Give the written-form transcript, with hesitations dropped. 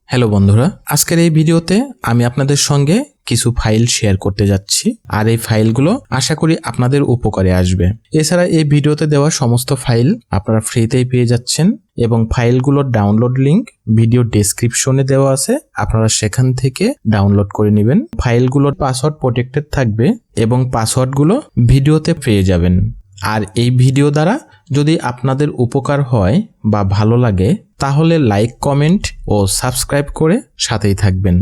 Hello বন্ধুরা, আজকের এই ভিডিওতে আমি আপনাদের সঙ্গে কিছু ফাইল শেয়ার করতে যাচ্ছি আর এই ফাইলগুলো আশা করি আপনাদের উপকারে আসবে। এছাড়া এই ভিডিওতে দেওয়া সমস্ত ফাইল আপনারা ফ্রিতেই পেয়ে যাচ্ছেন এবং ফাইলগুলোর ডাউনলোড লিংক ভিডিও ডেসক্রিপশনে দেওয়া আছে, আপনারা সেখান থেকে ডাউনলোড করে নেবেন। ফাইলগুলোর পাসওয়ার্ড প্রোটেক্টেড থাকবে এবং পাসওয়ার্ডগুলো ভিডিওতে পেয়ে যাবেন। আর এই ভিডিও দ্বারা যদি আপনাদের উপকার হয় বা ভালো লাগে তাহলে লাইক, কমেন্ট ও সাবস্ক্রাইব করে সাথেই থাকবেন।